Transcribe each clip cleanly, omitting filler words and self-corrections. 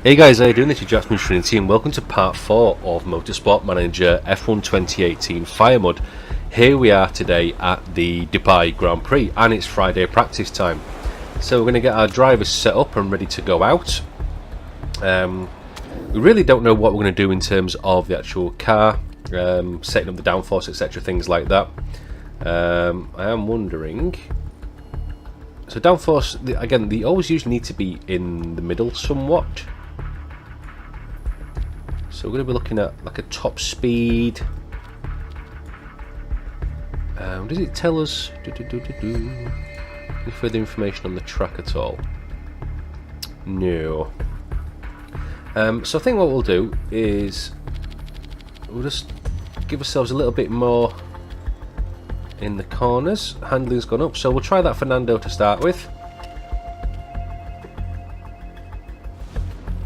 Hey guys, how you doing? This is Jackson Trinity and welcome to part 4 of Motorsport Manager F1 2018 Fire Mud. Here we are today at the Dubai Grand Prix and it's Friday practice time. So we're going to get our drivers set up and ready to go out. We really don't know what we're going to do in terms of the actual car, setting up the downforce, etc, things like that. I am wondering... So downforce, again, they always usually need to be in the middle somewhat. So we're going to be looking at like a top speed. Does it tell us any further information on the track at all? No. So I think what we'll do is we'll just give ourselves a little bit more in the corners. Handling's gone up, so we'll try that Fernando to start with.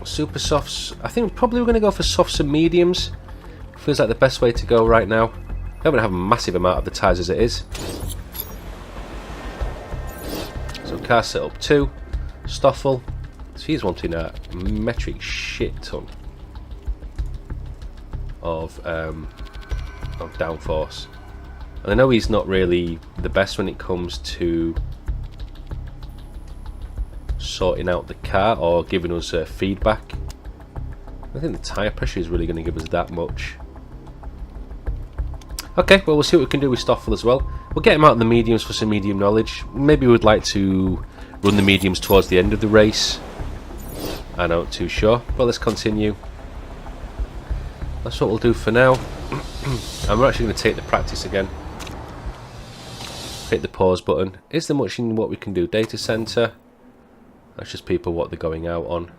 Super softs, I think probably we're going to go for softs and mediums. Feels like the best way to go right now. I don't have a massive amount of the tyres as it is. So car set up 2. Stoffel, so he's wanting a metric shit ton of downforce. And I know he's not really the best when it comes to sorting out the car or giving us feedback. I think the tyre pressure is really going to give us that much. Okay, well we'll see what we can do with Stoffel as well. We'll get him out in the mediums for some medium knowledge. Maybe we'd like to run the mediums towards the end of the race. I'm not too sure, but let's continue. That's what we'll do for now. And we're actually going to take the practice again. Hit the pause button. Is there much in what we can do? Data center. That's just people what they're going out on.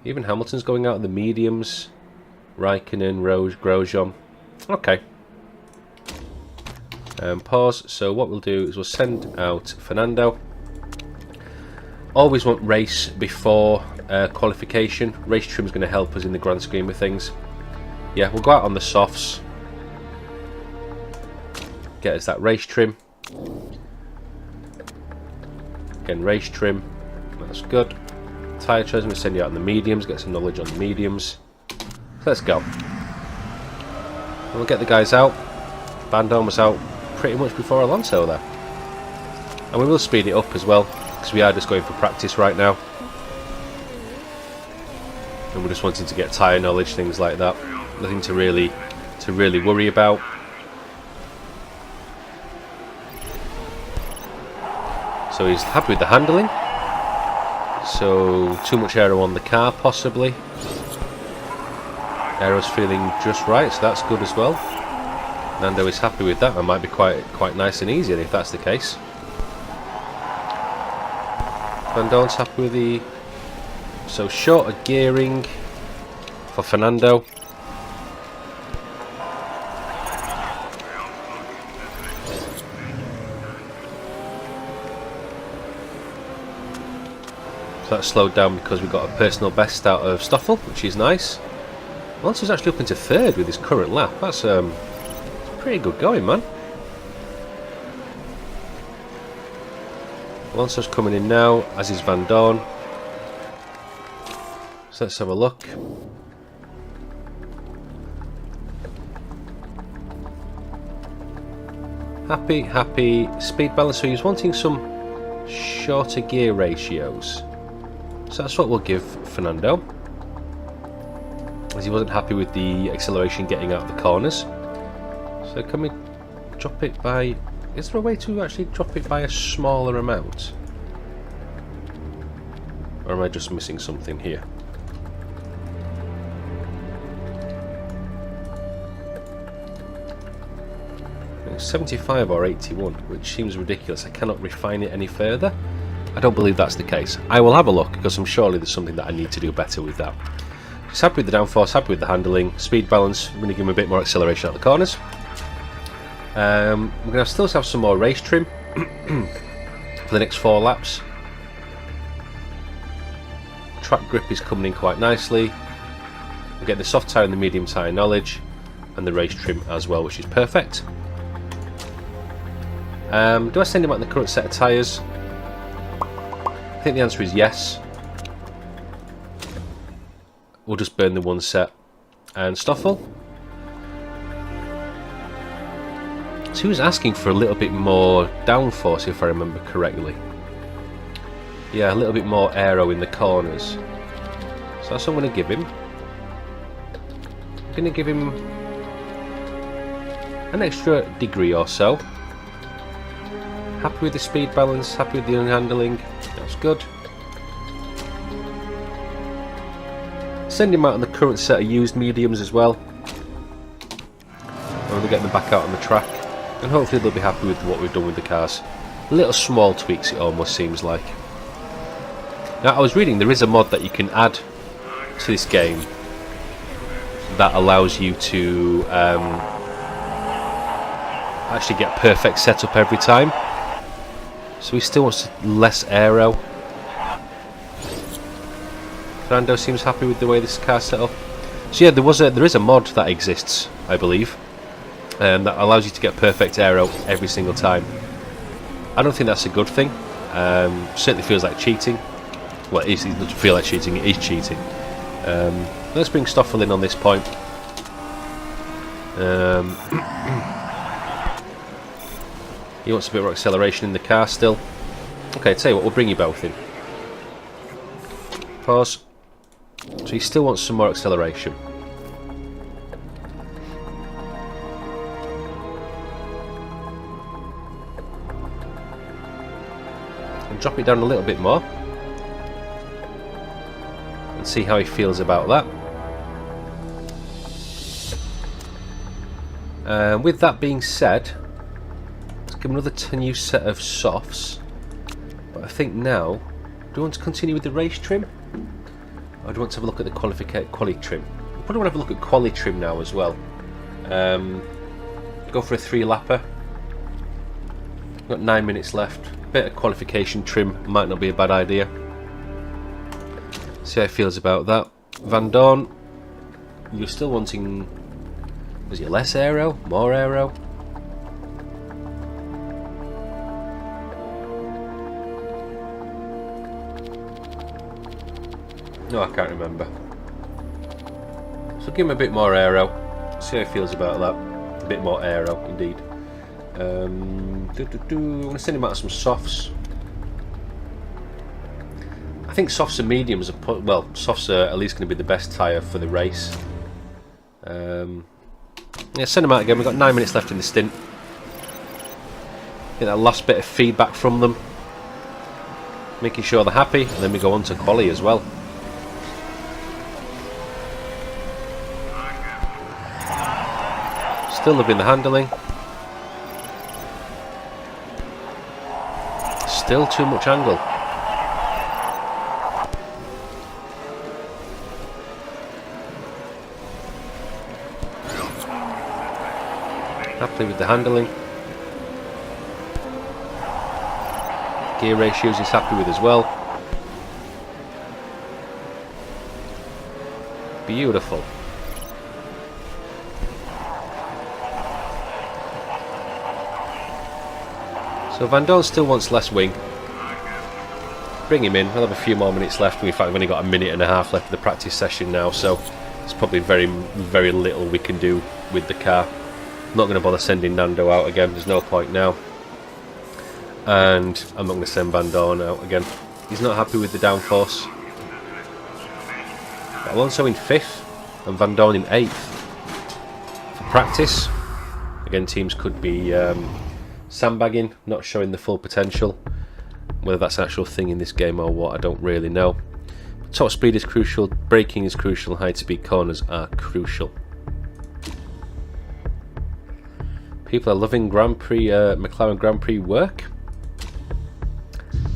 Even Hamilton's going out in the mediums. Raikkonen, Grosjean. Okay. Pause. So what we'll do is we'll send out Fernando. Always want race before qualification. Race trim's going to help us in the grand scheme of things. Yeah, we'll go out on the softs. Get us that race trim. Again, race trim, that's good. Tyre choice, we'll send you out in the mediums, get some knowledge on the mediums. So let's go. And we'll get the guys out. Bandon was out pretty much before Alonso there. And we will speed it up as well, because we are just going for practice right now. And we're just wanting to get tyre knowledge, things like that. Nothing to really worry about. So he's happy with the handling. So too much aero on the car possibly. Aero's feeling just right, so that's good as well. Nando is happy with that. That might be quite nice and easy if that's the case. Van Dorn's happy with the... So shorter gearing for Fernando. That slowed down because we got a personal best out of Stoffel, which is nice. Alonso's actually up into 3rd with his current lap. That's pretty good going, man. Alonso's coming in now, as is Van Dorn. So let's have a look. Happy. Speed balance. So he's wanting some shorter gear ratios. So that's what we'll give Fernando, as he wasn't happy with the acceleration getting out of the corners. So can we drop it by... Is there a way to actually drop it by a smaller amount? Or am I just missing something here? It's 75 or 81, which seems ridiculous. I cannot refine it any further. I don't believe that's the case. I will have a look, because I'm surely there's something that I need to do better with that. Just happy with the downforce, happy with the handling, speed balance. I'm going to give him a bit more acceleration out the corners. We're going to still have some more race trim for the next 4 laps. Track grip is coming in quite nicely. We'll get the soft tyre and the medium tyre knowledge, and the race trim as well, which is perfect. Do I send him out in the current set of tyres? I think the answer is yes. we'll just burn the one set. And Stoffel. So he was asking for a little bit more downforce, if I remember correctly. Yeah, a little bit more aero in the corners. So that's what I'm going to give him. I'm going to give him an extra degree or so. Happy with the speed balance, happy with the handling. That's good. Send him out on the current set of used mediums as well. And we'll get them back out on the track. And hopefully they'll be happy with what we've done with the cars. Little small tweaks, it almost seems like. Now, I was reading there is a mod that you can add to this game that allows you to actually get perfect setup every time. So he still wants less aero. Fernando seems happy with the way this car's set up. So yeah, there is a mod that exists, I believe, that allows you to get perfect aero every single time. I don't think that's a good thing. Certainly feels like cheating. Well, it doesn't feel like cheating, it is cheating. Let's bring Stoffel in on this point. He wants a bit more acceleration in the car still. Okay, tell you what, we'll bring you both in. Pause. So he still wants some more acceleration. And drop it down a little bit more. And see how he feels about that. With that being said, let's give him another new set of softs. But I think now, do we want to continue with the race trim? Or do you want to have a look at the quali trim? We probably want to have a look at quali trim now as well. Go for a 3-lapper. We've got 9 minutes left. Bit of qualification trim might not be a bad idea. See how he feels about that. Van Dorn, you're still wanting... Was it less aero? More aero? No, I can't remember. So give him a bit more aero. See how he feels about that. A bit more aero, indeed. I'm going to send him out some softs. I think softs and mediums are well, softs are at least going to be the best tyre for the race. Yeah, send them out again. We've got 9 minutes left in the stint. Get that last bit of feedback from them, making sure they're happy, and then we go on to quali as well. Still loving the handling. Still too much angle. Happy with the handling. Gear ratios he's happy with as well. Beautiful. So Van Dorn still wants less wing. Bring him in. We'll have a few more minutes left. In fact, we've only got a minute and a half left of the practice session now, so there's probably very, very little we can do with the car. I'm not going to bother sending Nando out again. There's no point now. And I'm not going to send Van Dorn out again. He's not happy with the downforce. Alonso in 5th and Van Dorn in 8th. For practice, again, teams could be sandbagging, not showing the full potential. Whether that's an actual thing in this game or what, I don't really know. Top speed is crucial, braking is crucial, high speed corners are crucial. People are loving Grand Prix, McLaren Grand Prix work.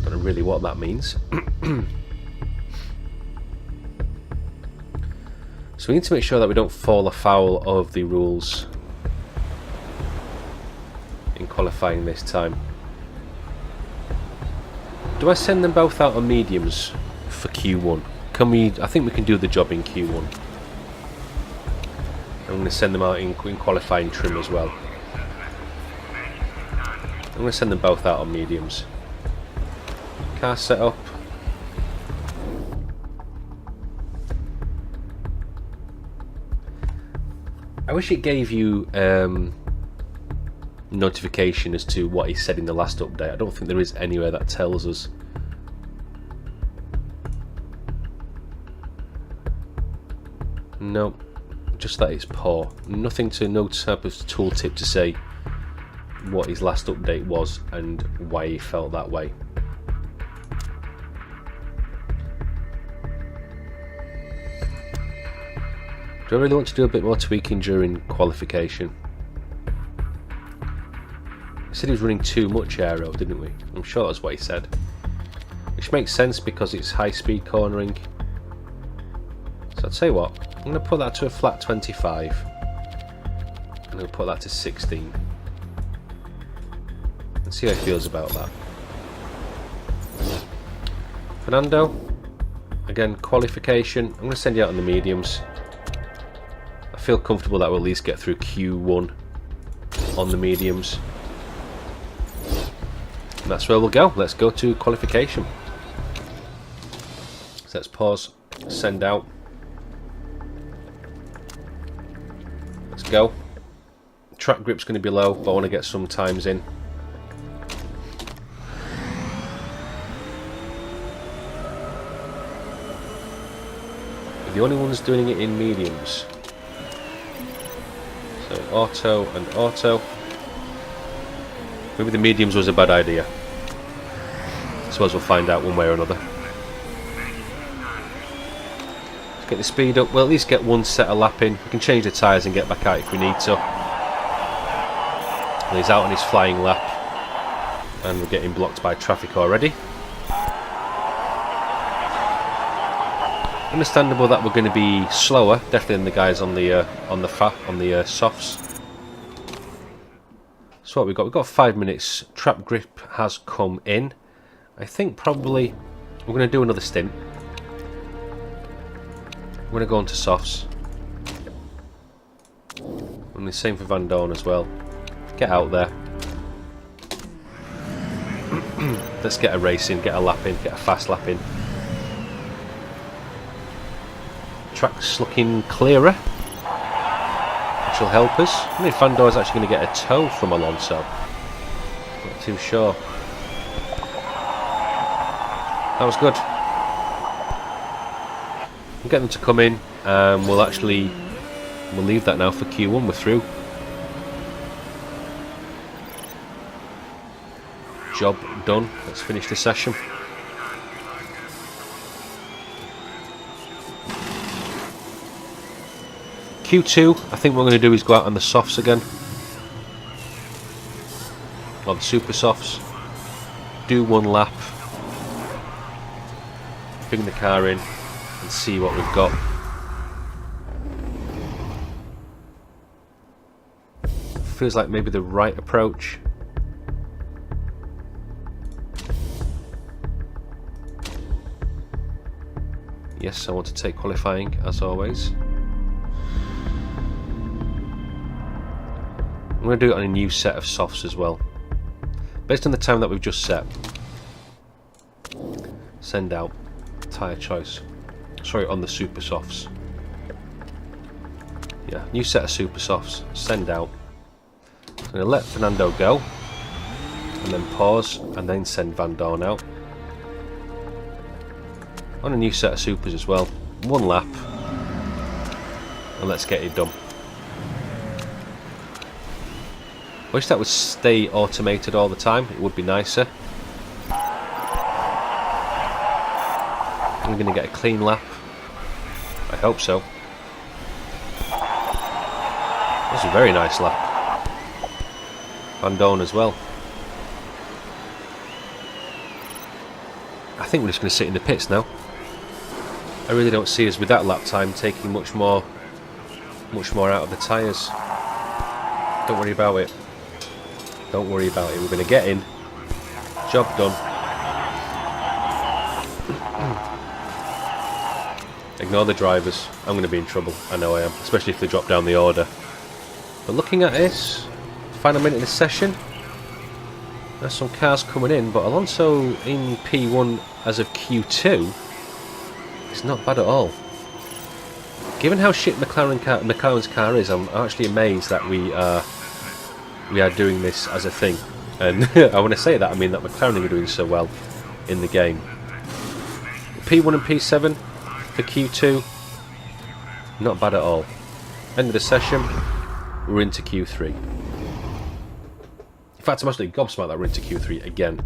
Don't know really what that means. So we need to make sure that we don't fall afoul of the rules in qualifying this time. Do I send them both out on mediums for Q1? Can we? I think we can do the job in Q1. I'm going to send them out in qualifying trim as well. I'm going to send them both out on mediums. Car setup. I wish it gave you notification as to what he said in the last update. I don't think there is anywhere that tells us. No, just that it's poor. Nothing to, no type of tooltip to say what his last update was and why he felt that way. Do I really want to do a bit more tweaking during qualification? He said he was running too much aero, didn't we? I'm sure that's what he said. Which makes sense because it's high speed cornering. So I'll tell you what, I'm going to put that to a flat 25. I'm going to put that to 16. And see how he feels about that. Fernando, again, qualification. I'm going to send you out on the mediums. I feel comfortable that we'll at least get through Q1 on the mediums. And that's where we'll go. Let's go to qualification. So let's pause, send out. Let's go. Track grip's going to be low, but I want to get some times in. We're the only ones doing it in mediums. So auto and auto. Maybe the mediums was a bad idea. I suppose we'll find out one way or another. Let's get the speed up. We'll at least get one set of lap in. We can change the tyres and get back out if we need to. And he's out on his flying lap. And we're getting blocked by traffic already. Understandable that we're going to be slower, definitely than the guys on the softs. So what we've got? We've got 5 minutes. Trap grip has come in. I think probably we're going to do another stint. We're going to go on to softs. And the same for Van Dorn as well. Get out there. Let's get a race in, get a lap in, get a fast lap in. Track's looking clearer, which will help us. I mean, Van Dorn's actually going to get a tow from Alonso. Not too sure. That was good. We'll get them to come in, and we'll leave that now for Q1. We're through. Job done. Let's finish the session. Q2, I think what we're going to do is go out on the softs again. Or the super softs. Do one lap. Bring the car in and see what we've got. Feels like maybe the right approach. Yes, I want to take qualifying as always. I'm going to do it on a new set of softs as well. Based on the time that we've just set. Send out. Tyre choice. Sorry, on the super softs. Yeah, new set of super softs. Send out. I'm going to let Fernando go. And then pause. And then send Van Dorn out. On a new set of supers as well. One lap. And let's get it done. I wish that would stay automated all the time. It would be nicer. I'm going to get a clean lap. I hope so. That's a very nice lap. Van Dorn as well. I think we're just going to sit in the pits now. I really don't see us with that lap time taking much more out of the tyres. Don't worry about it. Don't worry about it. We're going to get in. Job done. Ignore the drivers. I'm going to be in trouble. I know I am. Especially if they drop down the order. But looking at this, final minute of the session. There's some cars coming in. But Alonso in P1 as of Q2 is not bad at all. Given how shit McLaren's car is, I'm actually amazed that we are doing this as a thing. And I want to say that, I mean that McLaren are doing so well in the game. P1 and P7 for Q2, not bad at all. End of the session, we're into Q3. In fact, I'm actually gobsmacked that we're into Q3 again.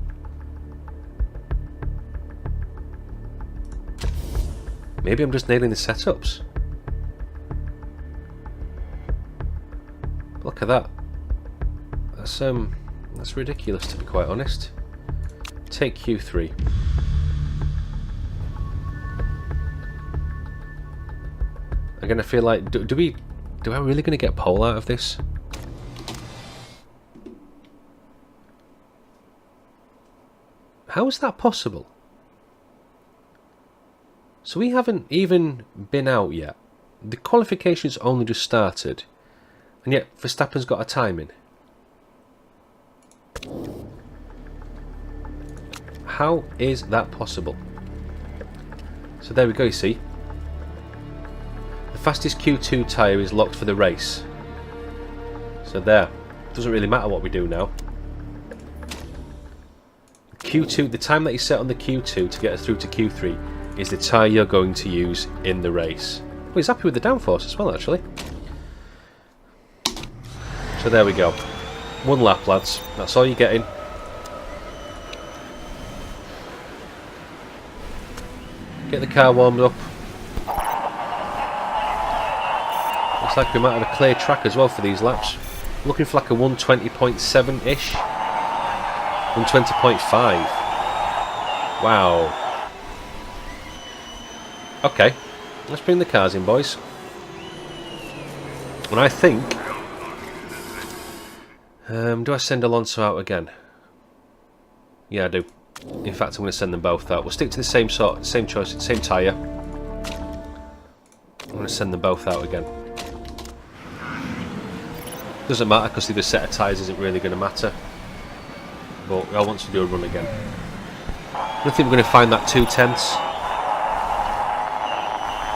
Maybe I'm just nailing the setups. Look at that. That's ridiculous, to be quite honest. Take Q3. Again, I feel like do I really going to get pole out of this? How is that possible? So we haven't even been out yet. The qualifications only just started, and yet Verstappen's got a timing. How is that possible? So there we go, you see. The fastest Q2 tyre is locked for the race. So there. Doesn't really matter what we do now. Q2, the time that you set on the Q2 to get us through to Q3 is the tyre you're going to use in the race. Well, he's happy with the downforce as well, actually. So there we go. 1 lap, lads. That's all you're getting. Get the car warmed up. Looks like we might have a clear track as well for these laps. Looking for like a 120.7-ish. 120.5. Wow. Okay. Let's bring the cars in, boys. And I think... do I send Alonso out again? Yeah, I do. In fact, I'm going to send them both out. We'll stick to the same choice, same tyre. I'm going to send them both out again. Doesn't matter because the set of tyres isn't really going to matter. But I want to do a run again. I don't think we're going to find that 2/10.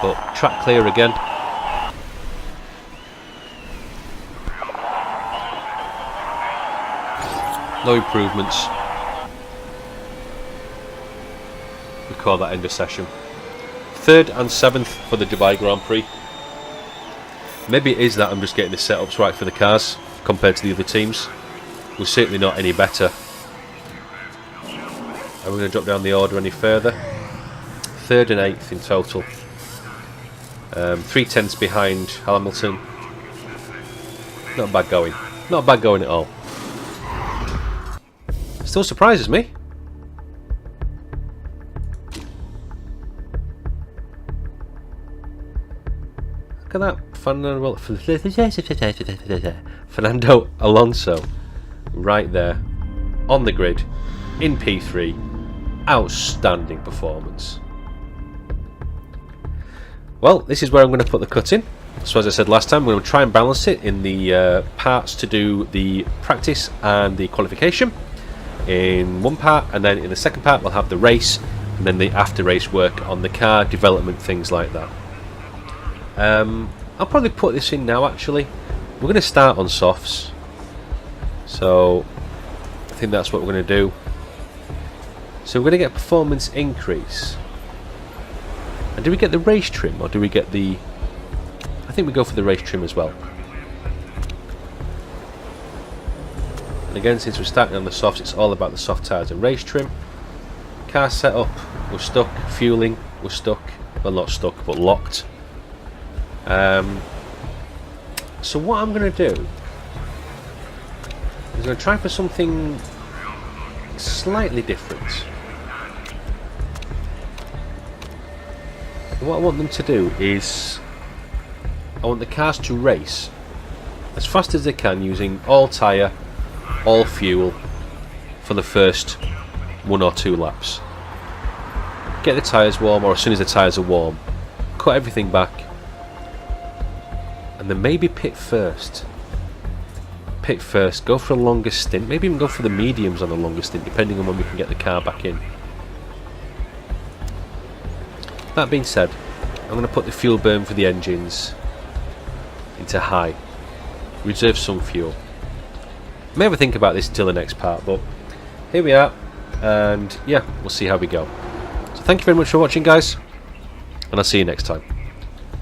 But track clear again. No improvements. We call that end of session. 3rd and 7th for the Dubai Grand Prix. Maybe it is that I'm just getting the setups right for the cars compared to the other teams. We're certainly not any better. Are we going to drop down the order any further? 3rd and 8th in total. 3/10 behind Hamilton. Not bad going. Not bad going at all. Still surprises me. Look at that. Fernando Alonso right there on the grid in P3. Outstanding performance. Well, this is where I'm going to put the cut in. So as I said last time, we're going to try and balance it in the parts to do the practice and the qualification in one part, and then in the second part we'll have the race and then the after race work on the car development, things like that. I'll probably put this in now actually. We're going to start on softs, so I think that's what we're going to do. So we're going to get performance increase. And do we get the race trim or do we get the... I think we go for the race trim as well. And again, since we're starting on the softs, it's all about the soft tyres and race trim. Car setup, we're stuck. Fueling, we're stuck. Well, not stuck, but locked. So what I'm going to do is I'm going to try for something slightly different. What I want them to do is I want the cars to race as fast as they can using all tyre, all fuel for the first 1 or 2 laps. Get the tyres warm, or as soon as the tyres are warm, cut everything back, and then maybe pit first. Pit first, go for a longer stint, maybe even go for the mediums on the longer stint, depending on when we can get the car back in. That being said, I'm going to put the fuel burn for the engines into high. Reserve some fuel. I may have a think about this until the next part, but here we are, and yeah, we'll see how we go. So thank you very much for watching, guys, and I'll see you next time.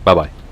Bye bye.